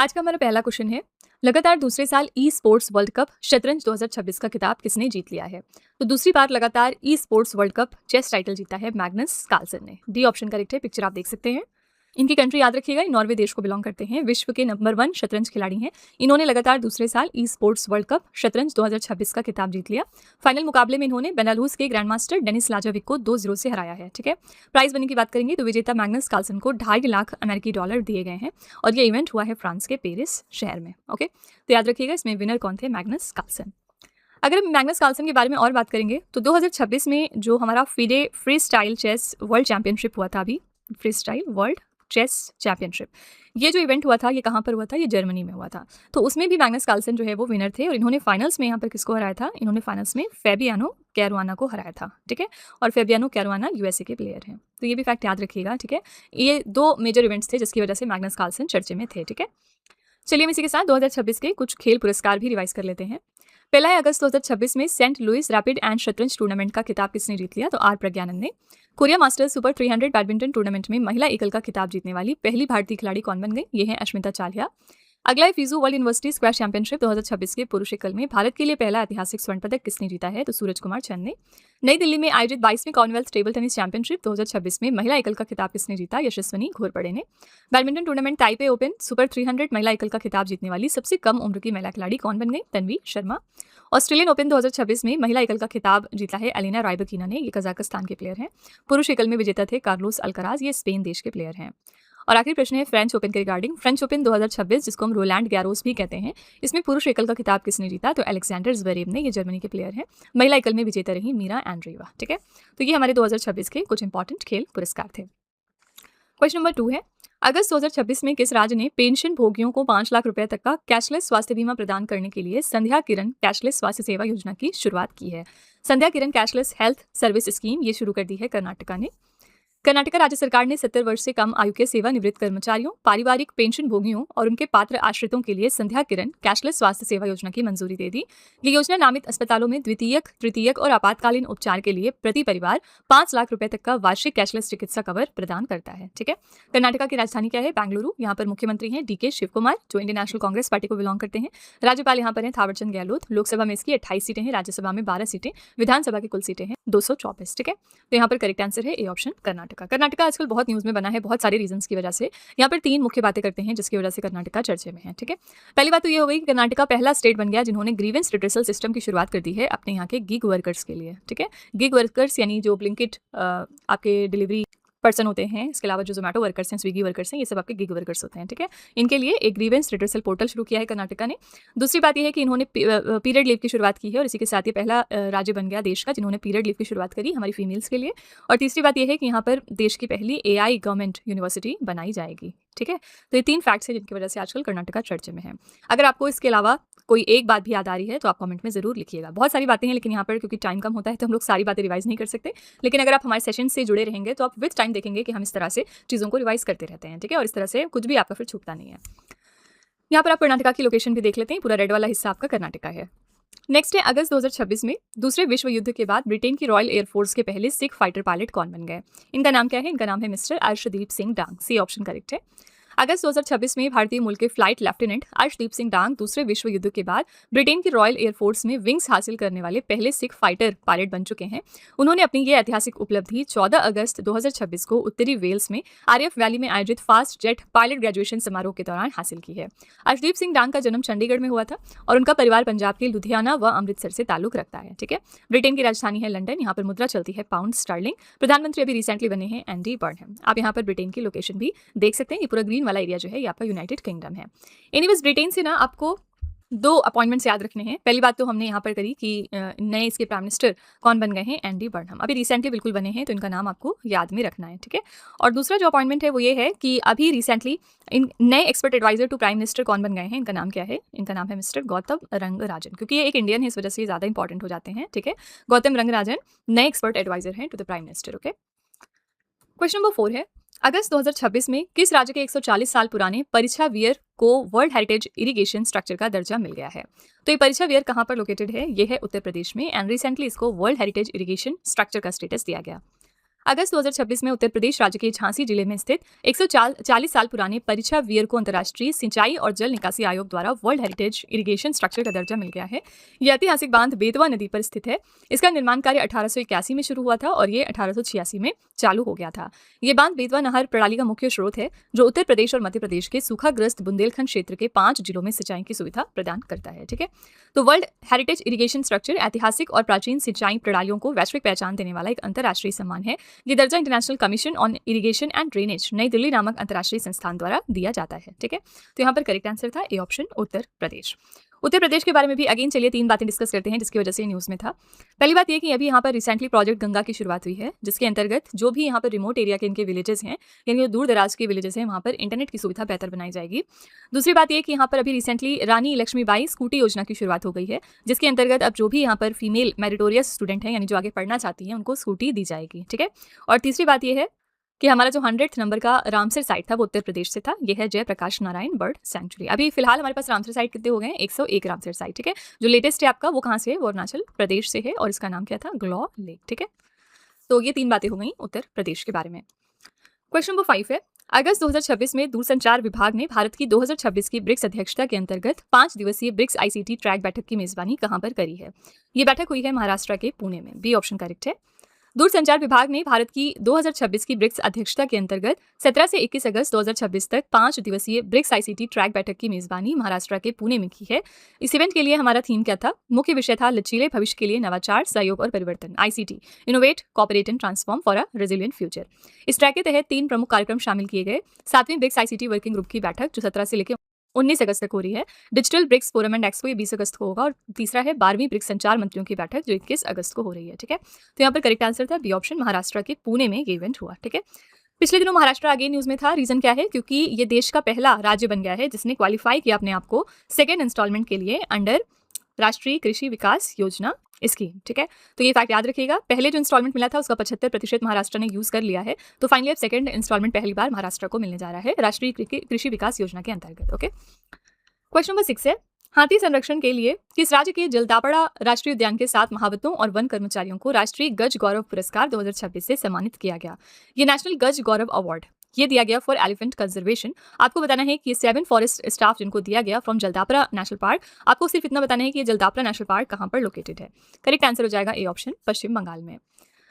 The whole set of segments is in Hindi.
आज का हमारा पहला क्वेश्चन है, लगातार दूसरे साल ई स्पोर्ट्स वर्ल्ड कप शतरंज 2026 का खिताब किसने जीत लिया है? तो दूसरी बार लगातार esports world cup chess title जीता है मैग्नस कार्लसन ने। डी ऑप्शन करेक्ट है, पिक्चर आप देख सकते हैं। इनकी कंट्री याद रखिएगा, नॉर्वे देश को बिलोंग करते हैं, विश्व के नंबर 1 शतरंज खिलाड़ी हैं। इन्होंने लगातार दूसरे साल ई स्पोर्ट्स वर्ल्ड कप शतरंज 2026 का खिताब जीत लिया। फाइनल मुकाबले में इन्होंने बेलारूस के ग्रैंड मास्टर डेनिस लाजाविक को 2-0 से हराया है। ठीक है, प्राइस मनी की बात करेंगे तो विजेता मैग्नस कार्लसन को $2.5 लाख अमेरिकी डॉलर दिए गए हैं और ये इवेंट हुआ है फ्रांस के पेरिस शहर में। ओके, तो याद रखिएगा इसमें विनर कौन थे? Magnus Carlsen. अगर हम मैग्नस कार्लसन के बारे में और बात करेंगे तो 2026 में जो हमारा FIDE freestyle chess world championship हुआ था, अभी freestyle world chess championship, ये जो इवेंट हुआ था ये कहाँ पर हुआ था? ये जर्मनी में हुआ था। तो उसमें भी मैग्नस कार्लसन जो है वो विनर थे और इन्होंने फाइनल्स में यहाँ पर किसको हराया था? इन्होंने फाइनल्स में फैबियानो कैरुआना को हराया था। ठीक है, और फैबियानो कैरुआना यूएसए के प्लेयर हैं, तो ये भी फैक्ट याद रखिएगा। ठीक है, ये 2 मेजर इवेंट्स थे जिसकी वजह से मैग्नस कार्लसन चर्चे में थे। ठीक है, चलिए हम इसी के साथ 2026 के कुछ खेल पुरस्कार भी रिवाइज कर लेते हैं। 1 अगस्त 2026 में सेंट लुइस रैपिड एंड शतरंज टूर्नामेंट का खिताब किसने जीत लिया? तो आर प्रज्ञानंद ने। Korea masters super 300 badminton tournament में महिला एकल का खिताब जीतने वाली पहली भारतीय खिलाड़ी कौन बन गई? ये है अश्मिता चालिहा। अगला है फीजू वर्ल्ड यूनिवर्सिटी स्क्वैश चैंपियनशिप 2026 के पुरुष एकल में भारत के लिए पहला ऐतिहासिक स्वर्ण पदक किसने जीता है? तो सूरज कुमार चंद ने। नई दिल्ली में आयोजित 22वीं कॉमनवेल्थ टेबल टेनिस चैंपियनशिप 2026 में महिला एकल का खिताब किसने जीता? यशस्विनी घोरपड़े ने। Badminton tournament Taipei open super 300 महिला एकल का खिताब जीतने वाली सबसे कम उम्र की महिला खिलाड़ी कौन बन गई? तन्वी शर्मा। ऑस्ट्रेलियन ओपन 2026 में महिला एकल का खिताब जीता है एलिना रायबकीना ने, ये कजाकिस्तान के प्लेयर हैं। पुरुष एकल में विजेता थे कार्लोस अल्कराज, ये स्पेन देश के प्लेयर हैं। और आखिरी प्रश्न है फ्रेंच ओपन के रिगार्डिंग। फ्रेंच ओपन 2026 जिसको हम रोलैंड गैरोस भी कहते हैं, इसमें पुरुष एकल का खिताब किसने जीता? तो अलेक्जेंडर ज़्वेरेव ने, ये जर्मनी के प्लेयर हैं। महिला एकल में विजेता रही मीरा एंड्रीवा। ठीक है, तो ये हमारे 2026 के कुछ इंपॉर्टेंट खेल पुरस्कार थे। क्वेश्चन नंबर 2 है, अगस्त 2026 में किस राज्य ने पेंशन भोगियों को 5 लाख रुपए तक का कैशलेस स्वास्थ्य बीमा प्रदान करने के लिए संध्या किरण कैशलेस स्वास्थ्य सेवा योजना की शुरुआत की है? संध्या किरण कैशलेस हेल्थ सर्विस स्कीम ये शुरू कर दी है कर्नाटका ने। कर्नाटक राज्य सरकार ने 70 वर्ष से कम आयु के सेवानिवृत्त कर्मचारियों, पारिवारिक पेंशन भोगियों और उनके पात्र आश्रितों के लिए संध्या किरण कैशलेस स्वास्थ्य सेवा योजना की मंजूरी दे दी। ये योजना नामित अस्पतालों में द्वितीयक, तृतीयक और आपातकालीन उपचार के लिए प्रति परिवार 5 लाख रुपए तक का वार्षिक कैशलेस चिकित्सा कवर प्रदान करता है। ठीक है, कर्नाटका की राजधानी क्या है? बेंगलुरु। यहाँ पर मुख्यमंत्री हैं DK शिव कुमार, जो इंडियन नेशनल कांग्रेस पार्टी को बिलोंग करते हैं। राज्यपाल यहाँ पर हैं थावरचंद गहलोत। लोकसभा में इसकी 28 सीटें हैं, राज्यसभा में 12 सीटें, विधानसभा की कुल सीटें हैं 224। ठीक है, तो यहाँ पर करेक्ट आंसर है ए ऑप्शन कर्नाटका। कर्नाटका आजकल बहुत न्यूज़ में बना है, बहुत सारे रीजंस की वजह से। यहाँ पर 3 मुख्य बातें करते हैं जिसकी वजह से कर्नाटका चर्चे में है। ठीक है, पहली बात तो ये हो गई कि कर्नाटका पहला स्टेट बन गया जिन्होंने ग्रीवेंस रिड्रेसल सिस्टम की शुरुआत कर दी है अपने यहाँ के गिग वर्कर्स के लिए। ठीक है, गिग वर्कर्स यानी जो ब्लिंकिट आपके डिलीवरी पर्सन होते हैं, इसके अलावा जो जोमेटो वर्कर्स हैं, स्विगी वर्कर्स हैं, ये सब आपके गिग वर्कर्स होते हैं। ठीक है, इनके लिए एक ग्रीवेंस रिड्रेसल पोर्टल शुरू किया है कर्नाटका ने। दूसरी बात यह है कि इन्होंने पीरियड लीव की शुरुआत की है और इसी के साथ ये पहला राज्य बन गया देश का जिन्होंने पीरियड लीव की शुरुआत करी हमारी फीमेल्स के लिए। और तीसरी बात यह है कि यहाँ पर देश की पहली AI गवर्नमेंट यूनिवर्सिटी बनाई जाएगी। ठीक है, तो ये 3 फैक्ट्स हैं जिनकी वजह से आजकल कर्नाटका चर्चे में है। अगर आपको इसके अलावा कोई एक बात भी याद आ रही है तो आप कमेंट में जरूर लिखिएगा। बहुत सारी बातें हैं लेकिन यहाँ पर क्योंकि टाइम कम होता है तो हम लोग सारी बातें रिवाइज नहीं कर सकते, लेकिन अगर आप हमारे सेशन से जुड़े रहेंगे तो आप विद टाइम देखेंगे कि हम इस तरह से चीज़ों को रिवाइज करते रहते हैं। ठीक है, और इस तरह से कुछ भी आपका फिर छूटता नहीं है। यहाँ पर आप कर्नाटका की लोकेशन भी देख लेते हैं, पूरा रेड वाला हिस्सा आपका कर्नाटका है। नेक्स्ट है, अगस्त 2026 में दूसरे विश्व युद्ध के बाद ब्रिटेन की रॉयल एयरफोर्स के पहले सिख फाइटर पायलट कौन बन गए? इनका नाम क्या है? इनका नाम है मिस्टर अर्शदीप सिंह डांग। सी ऑप्शन करेक्ट है। अगस्त 2026 में भारतीय मूल के फ्लाइट लेफ्टिनेंट अर्शदीप सिंह डांग दूसरे विश्व युद्ध के बाद ब्रिटेन की रॉयल एयरफोर्स में विंग्स हासिल करने वाले पहले सिख फाइटर पायलट बन चुके हैं। उन्होंने अपनी ये ऐतिहासिक उपलब्धि 14 अगस्त 2026 को उत्तरी वेल्स में RF वैली में आयोजित फास्ट जेट पायलट ग्रेजुएशन समारोह के दौरान हासिल की है। अर्शदीप सिंह डांग का जन्म चंडीगढ़ में हुआ था और उनका परिवार पंजाब के लुधियाना व अमृतसर से ताल्लुक रखता है। ठीक है, ब्रिटेन की राजधानी है लंदन, यहाँ पर मुद्रा चलती है पाउंड स्टर्लिंग। प्रधानमंत्री अभी रिसेंटली बने हैं एंडी बर्नहम। आप यहाँ पर ब्रिटेन की लोकेशन भी देख सकते हैं, ये पूरा ग्रीन वाला एरिया जो है ये आपका यूनाइटेड किंगडम है। एनीवेज ब्रिटेन से ना आपको 2 अपॉइंटमेंट्स याद रखने हैं। पहली बात तो हमने यहाँ पर करी कि नए इसके प्राइम मिनिस्टर कौन बन गए हैं? एंडी बर्नहम, अभी रिसेंटली बिल्कुल बने हैं तो इनका नाम आपको याद में रखना है। ठीक है, और दूसरा जो अपॉइंटमेंट है वो ये है कि अभी रिसेंटली इन नए expert advisor to prime minister कौन बन गए हैं? इनका नाम क्या है? इनका नाम है मिस्टर गौतम रंगराजन। क्योंकि ये एक इंडियन है इस वजह से ये ज़्यादा इंपॉर्टेंट हो जाते हैं। ठीक है, गौतम रंगराजन नए एक्सपर्ट एडवाइजर हैं to the prime minister. Okay, question number 4 है, अगस्त 2026 में किस राज्य के 140 साल पुराने परिछा वियर को वर्ल्ड हेरिटेज इरिगेशन स्ट्रक्चर का दर्जा मिल गया है? तो ये परिछा वियर कहाँ पर लोकेटेड है? ये है उत्तर प्रदेश में एंड रिसेंटली इसको वर्ल्ड हेरिटेज इरिगेशन स्ट्रक्चर का स्टेटस दिया गया। अगस्त 2026 में उत्तर प्रदेश राज्य के झांसी जिले में स्थित 140 साल पुराने परीक्षा वीर को अंतर्राष्ट्रीय सिंचाई और जल निकासी आयोग द्वारा वर्ल्ड हेरिटेज इरिगेशन स्ट्रक्चर का दर्जा मिल गया है। यह ऐतिहासिक बांध बेतवा नदी पर स्थित है। इसका निर्माण कार्य 1881 में शुरू हुआ था और ये 1886 में चालू हो गया था। ये बांध बेतवा नहर प्रणाली का मुख्य स्रोत है जो उत्तर प्रदेश और मध्य प्रदेश के सूखाग्रस्त बुंदेलखंड क्षेत्र के 5 जिलों में सिंचाई की सुविधा प्रदान करता है। ठीक है, तो वर्ल्ड हेरिटेज इरिगेशन स्ट्रक्चर ऐतिहासिक और प्राचीन सिंचाई प्रणालियों को वैश्विक पहचान देने वाला एक अंतर्राष्ट्रीय सम्मान है। ये दर्जा international commission on irrigation and drainage नई दिल्ली नामक अंतर्राष्ट्रीय संस्थान द्वारा दिया जाता है। ठीक है, तो यहाँ पर करेक्ट आंसर था ए ऑप्शन, उत्तर प्रदेश। उत्तर प्रदेश के बारे में भी अगेन चलिए 3 बातें डिस्कस करते हैं जिसकी वजह से न्यूज़ में था। पहली बात ये कि अभी यहाँ पर रिसेंटली प्रोजेक्ट गंगा की शुरुआत हुई है, जिसके अंतर्गत जो भी यहाँ पर रिमोट एरिया के इनके विलेजेस हैं, यानी दूर दराज के विलेजेस हैं, वहाँ पर इंटरनेट की सुविधा बेहतर बनाई जाएगी। दूसरी बात ये कि यहाँ पर अभी रिसेंटली रानी लक्ष्मीबाई स्कूटी योजना की शुरुआत हो गई है, जिसके अंतर्गत अब जो भी यहाँ पर फीमेल मेरिटोरियस स्टूडेंट हैं, यानी जो आगे पढ़ना चाहती हैं, उनको स्कूटी दी जाएगी। ठीक है, और तीसरी बात यह है कि हमारा जो 100th नंबर का रामसर साइट था वो उत्तर प्रदेश से था। यह है जयप्रकाश नारायण बर्ड सेंचुरी। अभी फिलहाल हमारे पास रामसर साइट कितने हो गए हैं? 101 रामसर साइट। ठीक है, जो लेटेस्ट है आपका वो कहाँ से है? वो अरुणाचल प्रदेश से है और इसका नाम क्या था? Glow lake. ठीक है, तो ये 3 बातें हो गई उत्तर प्रदेश के बारे में। क्वेश्चन नंबर 5 है, अगस्त 2026 में दूरसंचार विभाग ने भारत की 2026 की ब्रिक्स अध्यक्षता के अंतर्गत 5 दिवसीय ब्रिक्स ICT ट्रैक बैठक की मेजबानी कहां पर करी है? ये बैठक हुई है महाराष्ट्र के पुणे में। बी ऑप्शन करेक्ट है। दूरसंचार विभाग ने भारत की 2026 की ब्रिक्स अध्यक्षता के अंतर्गत 17 से 21 अगस्त 2026 तक 5 दिवसीय ब्रिक्स ICT ट्रैक बैठक की मेजबानी महाराष्ट्र के पुणे में की है। इस इवेंट के लिए हमारा थीम क्या था? मुख्य विषय था लचीले भविष्य के लिए नवाचार, सहयोग और परिवर्तन, ICT innovate, cooperate and transform for a resilient future. इस ट्रैक के तहत 3 प्रमुख कार्यक्रम शामिल किए गए। 7वीं ब्रिक्स ICT वर्किंग ग्रुप की बैठक जो 17 से लेकर 19 अगस्त तक हो रही है। Digital BRICS forum and expo ये 20 अगस्त को होगा और तीसरा है 12वीं ब्रिक्स संचार मंत्रियों की बैठक जो 21 अगस्त को हो रही है। ठीक है, तो यहाँ पर करेक्ट आंसर था बी ऑप्शन, महाराष्ट्र के पुणे में ये इवेंट हुआ। ठीक है, पिछले दिनों महाराष्ट्र आगे न्यूज में था। रीजन क्या है? क्योंकि ये देश का पहला राज्य बन गया है जिसने क्वालिफाई किया अपने आप को सेकेंड इंस्टॉलमेंट के लिए अंडर राष्ट्रीय कृषि विकास योजना स्कीम। ठीक है, तो ये फैक्ट याद रखिएगा। पहले जो इंस्टॉलमेंट मिला था उसका 75% महाराष्ट्र ने यूज कर लिया है, तो फाइनली अब सेकंड इंस्टॉलमेंट पहली बार महाराष्ट्र को मिलने जा रहा है राष्ट्रीय कृषि विकास योजना के अंतर्गत। ओके, क्वेश्चन नंबर 6 है, हाथी संरक्षण के लिए किस राज्य के जलदापाड़ा राष्ट्रीय उद्यान के 7 महावतों और वन कर्मचारियों को राष्ट्रीय गज गौरव पुरस्कार 2026 से सम्मानित किया गया? ये नेशनल गज गौरव अवार्ड ये दिया गया फॉर एलिफेंट कंजर्वेशन। आपको बताना है कि ये 7 फॉरेस्ट स्टाफ जिनको दिया गया फ्रॉम जलदापाड़ा नेशनल पार्क। आपको सिर्फ इतना बताना है कि ये जलदापाड़ा नेशनल पार्क कहां पर लोकेटेड है। करेक्ट आंसर हो जाएगा ए ऑप्शन, पश्चिम बंगाल में।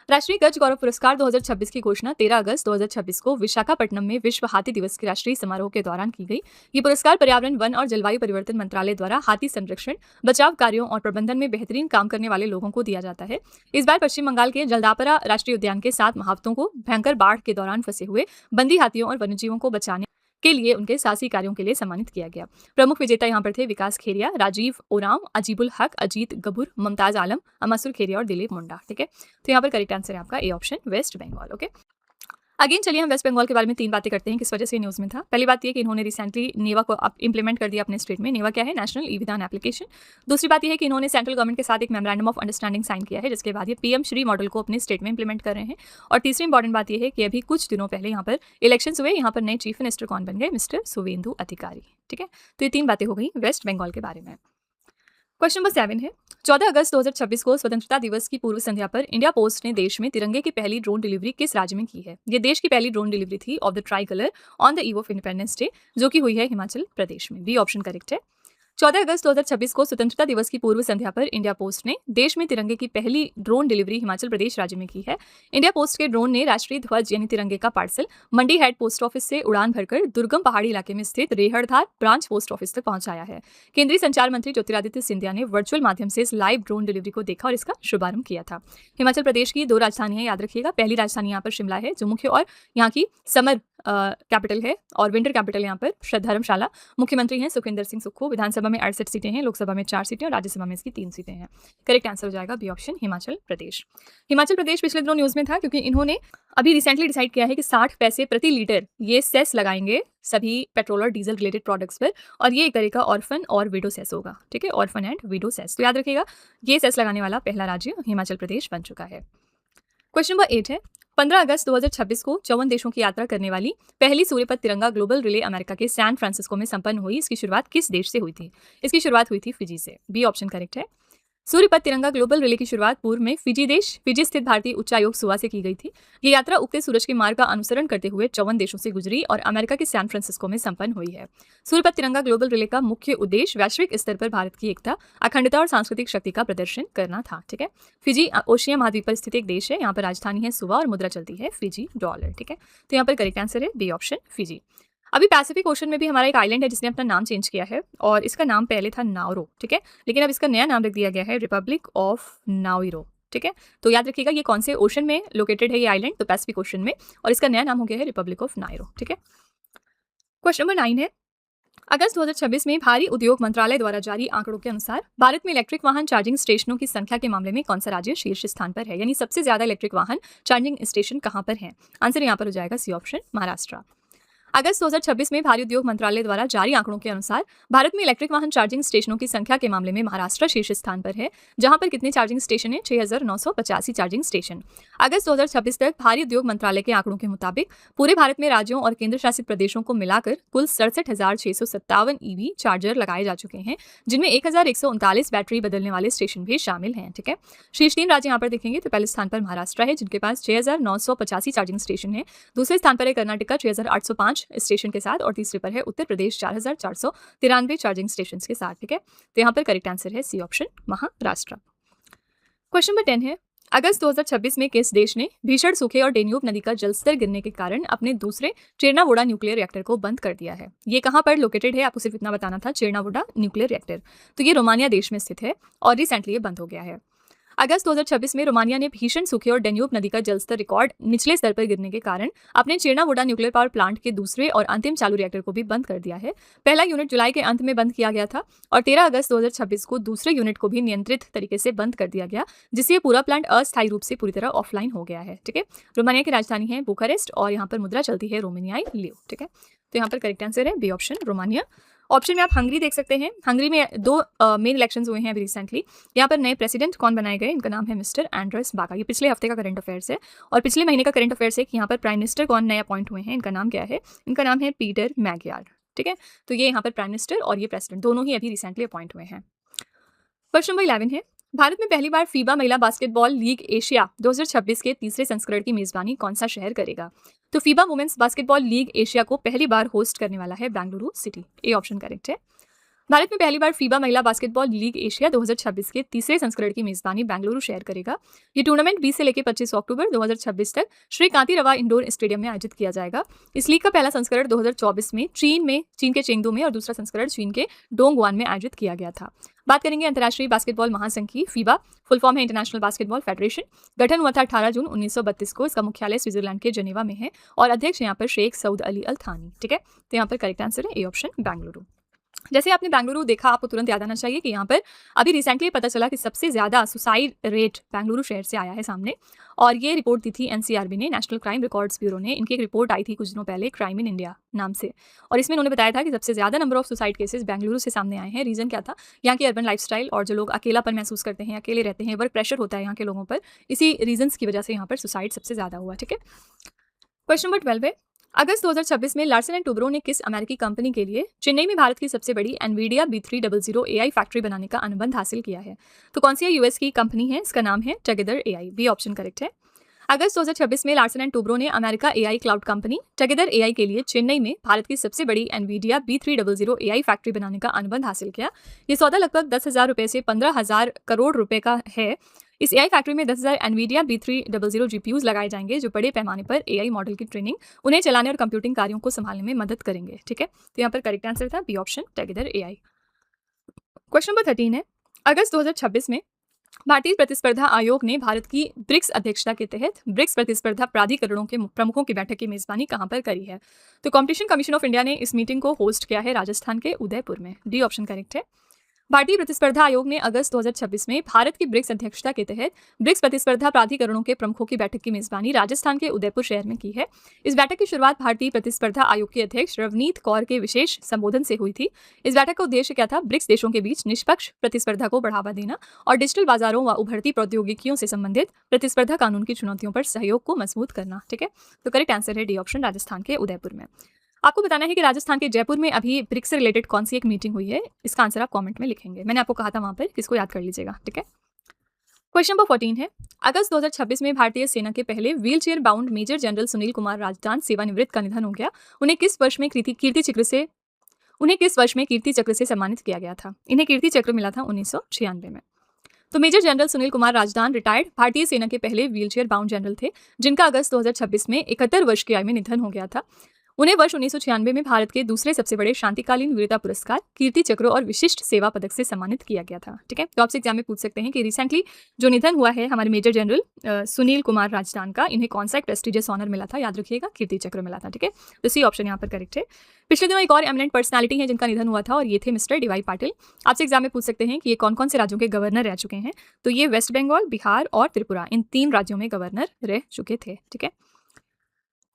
राष्ट्रीय गज गौरव पुरस्कार 2026 की घोषणा 13 अगस्त 2026 को विशाखापट्टनम में विश्व हाथी दिवस के राष्ट्रीय समारोह के दौरान की गई। ये पुरस्कार पर्यावरण, वन और जलवायु परिवर्तन मंत्रालय द्वारा हाथी संरक्षण, बचाव कार्यों और प्रबंधन में बेहतरीन काम करने वाले लोगों को दिया जाता है। इस बार पश्चिम बंगाल के जलदापाड़ा राष्ट्रीय उद्यान के 7 महावतों को भयंकर बाढ़ के दौरान फंसे हुए बंदी हाथियों और वन्यजीवों को बचाने के लिए उनके साहसी कार्यों के लिए सम्मानित किया गया। प्रमुख विजेता यहाँ पर थे विकास खेरिया, राजीव ओराम, अजीबुल हक, अजीत गबूर, मुमताज आलम, अमासुर खेरिया और दिलीप मुंडा। ठीक है, तो यहाँ पर करेक्ट आंसर है आपका A option, West Bengal. Okay, again चलिए हम वेस्ट बंगाल के बारे में 3 बातें करते हैं किस वजह से न्यूज़ में था। पहली बात यह कि इन्होंने रिसेंटली नेवा को इंप्लीमेंट कर दिया अपने स्टेट में। नेवा क्या है? नेशनल ई विधान एप्लीकेशन। दूसरी बात यह है कि इन्होंने सेंट्रल गवर्नमेंट के साथ एक मेमोरेंडम ऑफ अंडरस्टैंडिंग साइन किया है, जिसके बाद ये PM श्री मॉडल को अपने स्टेट में इंप्लीमेंट कर रहे हैं। और तीसरी इंपॉर्टेंट बात यह है कि अभी कुछ दिनों पहले यहाँ पर इलेक्शन हुए, यहाँ पर नए चीफ मिनिस्टर कौन बन गए? मिस्टर सुवेंदु अधिकारी। ठीक है, तो ये 3 बातें हो गई वेस्ट बंगाल के बारे में। क्वेश्चन नंबर 7 है, 14 अगस्त 2026 को स्वतंत्रता दिवस की पूर्व संध्या पर इंडिया पोस्ट ने देश में तिरंगे की पहली ड्रोन डिलीवरी किस राज्य में की है? ये देश की पहली ड्रोन डिलीवरी थी of the try colour on the eve of independence day, जो कि हुई है हिमाचल प्रदेश में। बी ऑप्शन करेक्ट है। 14 अगस्त 2026 को स्वतंत्रता दिवस की पूर्व संध्या पर इंडिया पोस्ट ने देश में तिरंगे की पहली ड्रोन डिलीवरी हिमाचल प्रदेश राज्य में की है। इंडिया पोस्ट के ड्रोन ने राष्ट्रीय ध्वज यानी तिरंगे का पार्सल मंडी हेड पोस्ट ऑफिस से उड़ान भरकर दुर्गम पहाड़ी इलाके में स्थित रेहड़धार ब्रांच पोस्ट ऑफिस तक पहुंचाया है। केंद्रीय संचार मंत्री ज्योतिरादित्य सिंधिया ने वर्चुअल माध्यम से इस लाइव ड्रोन डिलीवरी को देखा और इसका शुभारंभ किया था। हिमाचल प्रदेश की 2 राजधानियां याद रखिएगा। पहली राजधानी यहाँ पर शिमला है जो मुख्य और यहाँ की समर कैपिटल है, और विंटर कैपिटल यहाँ पर धर्मशाला। मुख्यमंत्री हैं सुखविंदर सिंह सुक्खू। विधानसभा में 68 सीटें हैं, लोकसभा में 4 सीटें और राज्यसभा में इसकी 3 सीटें हैं। करेक्ट आंसर हो जाएगा बी ऑप्शन, हिमाचल प्रदेश। हिमाचल प्रदेश पिछले दिनों न्यूज में था क्योंकि इन्होंने अभी रिसेंटली डिसाइड किया है कि 60 पैसे प्रति लीटर ये सेस लगाएंगे सभी पेट्रोल और डीजल रिलेटेड प्रोडक्ट्स पर, और ये एक तरह का ऑर्फन और विडो सेस होगा। ठीक है, ऑर्फन एंड विडो सेस। तो याद रखिएगा ये सेस लगाने वाला पहला राज्य हिमाचल प्रदेश बन चुका है। क्वेश्चन नंबर 8 है, 15 अगस्त 2026 को 54 देशों की यात्रा करने वाली पहली सूर्यपथ तिरंगा ग्लोबल रिले अमेरिका के सैन फ्रांसिस्को में संपन्न हुई। इसकी शुरुआत किस देश से हुई थी? इसकी शुरुआत हुई थी फिजी से। बी ऑप्शन करेक्ट है। सूर्यपथ तिरंगा ग्लोबल रिले की शुरुआत पूर्व में फिजी स्थित भारतीय उच्चायोग सुवा से की गई थी। ये यात्रा उगते सूरज के मार्ग का अनुसरण करते हुए 54 देशों से गुजरी और अमेरिका के सैन फ्रांसिस्को में संपन्न हुई है। सूर्यपथ तिरंगा ग्लोबल रिले का मुख्य उद्देश्य वैश्विक स्तर पर भारत की एकता, अखंडता और सांस्कृतिक शक्ति का प्रदर्शन करना था। ठीक है, फिजी ओशिया महाद्वीप पर स्थित एक देश है। यहाँ पर राजधानी है सुवा और मुद्रा चलती है फिजी डॉलर। ठीक है, तो यहाँ पर करेक्ट आंसर है बी ऑप्शन फिजी। अभी पैसिफिक ओशन में भी हमारा एक आइलैंड है जिसने अपना नाम चेंज किया है और इसका नाम पहले था नाउरो। ठीक है, लेकिन अब इसका नया नाम रख दिया गया है रिपब्लिक ऑफ नाउरो। ठीक है, तो याद रखिएगा ये कौन से ओशन में लोकेटेड है ये आइलैंड, तो पैसिफिक ओशन में, और इसका नया नाम हो गया है रिपब्लिक ऑफ नाउरो। ठीक है, क्वेश्चन नंबर 9 है, अगस्त 2026 में भारी उद्योग मंत्रालय द्वारा जारी आंकड़ों के अनुसार भारत में इलेक्ट्रिक वाहन चार्जिंग स्टेशनों की संख्या के मामले में कौन सा राज्य शीर्ष स्थान पर है, यानी सबसे ज्यादा इलेक्ट्रिक वाहन चार्जिंग स्टेशन कहां पर है? आंसर यहां पर हो जाएगा सी ऑप्शन, महाराष्ट्र। अगस्त 2026 में भारी उद्योग मंत्रालय द्वारा जारी आंकड़ों के अनुसार भारत में इलेक्ट्रिक वाहन चार्जिंग स्टेशनों की संख्या के मामले में महाराष्ट्र शीर्ष स्थान पर है, जहां पर कितने चार्जिंग स्टेशन है? 6,985 चार्जिंग स्टेशन। अगस्त 2026 तक भारी उद्योग मंत्रालय के आंकड़ों के मुताबिक पूरे भारत में राज्यों और केंद्र शासित प्रदेशों को मिलाकर कुल 67,657 ईवी चार्जर लगाए जा चुके हैं, जिनमें 1,139 बैटरी बदलने वाले स्टेशन भी शामिल हैं। ठीक है, शीर्ष 3 राज्य यहाँ पर देखेंगे तो पहले स्थान पर महाराष्ट्र है जिनके पास 6,985 चार्जिंग स्टेशन है, दूसरे स्थान पर है कर्नाटक 6,805 स्टेशन के साथ, और तीसरे पर है उत्तर प्रदेश 4,493 चार्जिंग स्टेशन के साथ। ठीक है, तो यहाँ पर करेक्ट आंसर है C option, Maharashtra. Question number 10 है, अगस्त 2026 में किस देश ने भीषण सूखे और डेन्यूब नदी का जलस्तर गिरने के कारण अपने दूसरे चेरनावोडा न्यूक्लियर रिएक्टर को बंद कर दिया है? ये कहां पर लोकेटेड है? आपको सिर्फ इतना बताना था, चेरनावोडा न्यूक्लियर रिएक्टर। तो ये रोमानिया देश में स्थित है और रिसेंटली ये बंद हो गया है। अगस्त 2026 में रोमानिया ने भीषण सूखे और डेन्यूब नदी का जलस्तर रिकॉर्ड निचले स्तर पर गिरने के कारण अपने चेरनावोडा न्यूक्लियर पावर प्लांट के दूसरे और अंतिम चालू रिएक्टर को भी बंद कर दिया है। पहला यूनिट जुलाई के अंत में बंद किया गया था और 13 अगस्त 2026 को दूसरे यूनिट को भी नियंत्रित तरीके से बंद कर दिया गया, जिससे पूरा प्लांट अस्थायी रूप से पूरी तरह ऑफलाइन हो गया है। ठीक है, रोमानिया की राजधानी है बुखारेस्ट और यहाँ पर मुद्रा चलती है रोमानियाई लीव। ठीक है, तो यहाँ पर करेक्ट आंसर है बी ऑप्शन, रोमानिया। ऑप्शन में आप हंगरी देख सकते हैं। हंगरी में 2 मेन इलेक्शंस हुए हैं अभी रिसेंटली। यहाँ पर नए प्रेसिडेंट कौन बनाए गए? इनका नाम है मिस्टर एंड्रेस बाका। ये पिछले हफ्ते का करंट अफेयर्स है और पिछले महीने का करंट अफेयर्स है कि यहाँ पर प्राइम मिनिस्टर कौन नए अपॉइंट हुए हैं। इनका नाम क्या है? इनका नाम है पीटर मैगयार। ठीक है, तो ये यहाँ पर प्राइम मिनिस्टर और ये प्रेसिडेंट दोनों ही अभी रिसेंटली अपॉइंट हुए हैं। क्वेश्चन नंबर 11 है, भारत में पहली बार फीबा महिला बास्केटबॉल लीग एशिया 2026 के तीसरे संस्करण की मेजबानी कौन सा शहर करेगा? तो FIBA women's basketball league Asia को पहली बार होस्ट करने वाला है Bengaluru city. A option correct है। भारत में पहली बार फीबा महिला बास्केटबॉल लीग एशिया 2026 के तीसरे संस्करण की मेजबानी बेंगलुरु शहर करेगा। ये टूर्नामेंट 20 से लेकर 25 अक्टूबर 2026 तक श्री कांति रवा इंडोर स्टेडियम में आयोजित किया जाएगा। इस लीग का पहला संस्करण 2024 में चीन के चेंगडू में और दूसरा संस्करण चीन के डोंगवान में आयोजित किया गया था। बात करेंगे अंतर्राष्ट्रीय बास्केटबॉल महासंघ की। फीबा फुल फॉर्म है इंटरनेशनल बास्केटबॉल फेडरेशन। गठन हुआ था 18 जून 1932 को। इसका मुख्यालय स्विट्जरलैंड के जेनेवा में है और अध्यक्ष यहाँ पर शेख सऊद अली अल थानी। ठीक है, तो यहाँ पर करेक्ट आंसर है ए ऑप्शन, बेंगलुरु। जैसे आपने बेंगलुरु देखा, आपको तुरंत याद आना चाहिए कि यहाँ पर अभी रिसेंटली पता चला कि सबसे ज्यादा सुसाइड रेट बेंगलुरु शहर से आया है सामने, और ये रिपोर्ट दी थी एनसीआरबी ने, नेशनल क्राइम रिकॉर्ड्स ब्यूरो ने। इनकी एक रिपोर्ट आई थी कुछ दिनों पहले, क्राइम इन इंडिया नाम से, और इसमें उन्होंने बताया था कि सबसे ज्यादा number of suicide cases Bengaluru से सामने आए हैं। रीजन क्या था? यहाँ की अर्बन लाइफस्टाइल और जो लोग अकेलापन महसूस करते हैं, अकेले रहते हैं, वर्क प्रेशर होता है यहाँ के लोगों पर, इसी रीजंस की वजह से यहाँ पर सुसाइड सबसे ज्यादा हुआ। ठीक है, क्वेश्चन नंबर 12 है, अगस्त 2026 में लार्सन एंड टूब्रो ने किस अमेरिकी कंपनी के लिए चेन्नई में भारत की सबसे बड़ी एनवीडिया B300 AI फैक्ट्री बनाने का अनुबंध हासिल किया है? तो कौन सी यूएस की कंपनी है? इसका नाम है together AI। B option correct है। अगस्त 2026 में लार्सन एंड टूब्रो ने America AI cloud company together AI के लिए चेन्नई में भारत की सबसे बड़ी एनवीडिया B300 AI फैक्ट्री बनाने का अनुबंध हासिल किया। ये सौदा लगभग 10,000 रुपए से 15,000 करोड़ रुपए का है। इस AI फैक्ट्री में 10,000 एनवीडिया B300 GPUs लगाए जाएंगे, जो बड़े पैमाने पर AI मॉडल की ट्रेनिंग, उन्हें चलाने और कंप्यूटिंग कार्यों को संभालने में मदद करेंगे। ठीक है, तो यहाँ पर करेक्ट आंसर था B option, together AI। Question number 13 है, अगस्त 2026 में भारतीय प्रतिस्पर्धा आयोग ने भारत की ब्रिक्स अध्यक्षता के तहत ब्रिक्स प्रतिस्पर्धा प्राधिकरणों के प्रमुखों की बैठक की मेजबानी कहां पर करी है? तो कॉम्पिटिशन कमीशन ऑफ इंडिया ने इस मीटिंग को होस्ट किया है राजस्थान के उदयपुर में। डी ऑप्शन करेक्ट है। भारतीय प्रतिस्पर्धा आयोग ने अगस्त 2026 में भारत की ब्रिक्स अध्यक्षता के तहत ब्रिक्स प्रतिस्पर्धा प्राधिकरणों के प्रमुखों की बैठक की मेजबानी राजस्थान के उदयपुर शहर में की है। इस बैठक की शुरुआत भारतीय प्रतिस्पर्धा आयोग के अध्यक्ष रवनीत कौर के विशेष संबोधन से हुई थी। इस बैठक का उद्देश्य क्या था? ब्रिक्स देशों के बीच निष्पक्ष प्रतिस्पर्धा को बढ़ावा देना और डिजिटल बाजारों व उभरती प्रौद्योगिकियों से संबंधित प्रतिस्पर्धा कानून की चुनौतियों पर सहयोग को मजबूत करना। ठीक है, तो करेक्ट आंसर है डी ऑप्शन, राजस्थान के उदयपुर में। आपको बताना है कि राजस्थान के जयपुर में अभी ब्रिक्स से रिलेटेड कौन सी एक मीटिंग हुई है। इसका आंसर आप कमेंट में लिखेंगे। मैंने आपको कहा था वहां पर, किसको याद कर लीजिएगा, ठीक है। क्वेश्चन नंबर 14 है, अगस्त 2026 में भारतीय सेना के पहले wheelchair bound major general Sunil Kumar Razdan सेवानिवृत्त का निधन हो गया। उन्हें किस वर्ष में कीर्ति चक्र से सम्मानित किया गया था? इन्हें कीर्ति चक्र मिला था 1996 में। तो major general Sunil Kumar Razdan retired भारतीय सेना के पहले व्हीलचेयर बाउंड जनरल थे, जिनका अगस्त 2026 में 71 वर्ष की आयु में निधन हो गया था। उन्हें वर्ष 1996 में भारत के दूसरे सबसे बड़े शांतिकालीन वीरता पुरस्कार कीर्ति चक्र और विशिष्ट सेवा पदक से सम्मानित किया गया था, ठीक है। तो आपसे एग्जाम में पूछ सकते हैं कि रिसेंटली जो निधन हुआ है हमारे मेजर जनरल सुनील कुमार राजदान का, इन्हें कौन सा एक प्रेस्टिजियस ऑनर मिला था? याद रखिएगा, कीर्ति चक्र मिला था, ठीक है। तो सी ऑप्शन यहाँ पर करेक्ट है। पिछले दिनों एक और एमिनेंट पर्सनालिटी है जिनका निधन हुआ था और ये थे मिस्टर डीवाई पाटिल। आपसे एग्जाम में पूछ सकते हैं कि ये कौन कौन से राज्यों के गवर्नर रह चुके हैं? तो ये वेस्ट बंगाल, बिहार और त्रिपुरा, इन 3 राज्यों में गवर्नर रह चुके थे, ठीक है।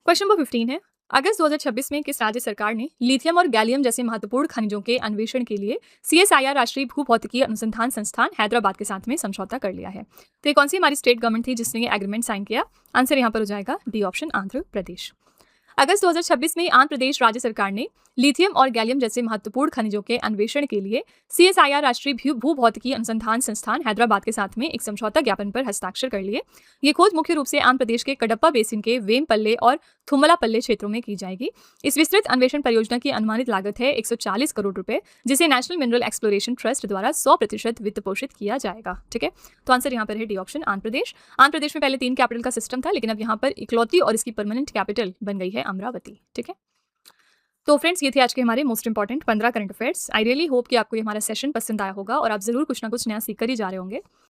क्वेश्चन नंबर 15 है, अगस्त 2026 में किस राज्य सरकार ने लिथियम और गैलियम जैसे महत्वपूर्ण खनिजों के अन्वेषण के लिए CSIR राष्ट्रीय भूभौतिकी अनुसंधान संस्थान हैदराबाद के साथ में समझौता कर लिया है? तो ये कौन सी हमारी स्टेट गवर्नमेंट थी जिसने ये एग्रीमेंट साइन किया? आंसर यहाँ पर हो जाएगा डी ऑप्शन, आंध्र प्रदेश। अगस्त 2026 में आंध्र प्रदेश राज्य सरकार ने लिथियम और गैलियम जैसे महत्वपूर्ण खनिजों के अन्वेषण के लिए CSIR राष्ट्रीय भूभौतिकी अनुसंधान संस्थान हैदराबाद के साथ में एक समझौता ज्ञापन पर हस्ताक्षर कर लिए। ये खोज मुख्य रूप से आंध्र प्रदेश के कडप्पा बेसिन के वेमपल्ले और थुम्मलापल्ले क्षेत्रों में की जाएगी। इस विस्तृत अन्वेषण परियोजना की अनुमानित लागत है 140 करोड़ रुपए, जिसे नेशनल मिनरल एक्सप्लोरेशन ट्रस्ट द्वारा 100% वित्त पोषित किया जाएगा, ठीक है। तो आंसर यहाँ पर है डी ऑप्शन, आंध्र प्रदेश। आंध्र प्रदेश में पहले 3 कैपिटल का सिस्टम था, लेकिन अब यहाँ पर इकलौती और इसकी परमानेंट कैपिटल बन गई है अमरावती, ठीक है। तो फ्रेंड्स, ये थे आज के हमारे most important 15 current affairs. I really hope कि आपको ये हमारा सेशन पसंद आया होगा और आप जरूर कुछ ना कुछ नया सीख कर ही जा रहे होंगे।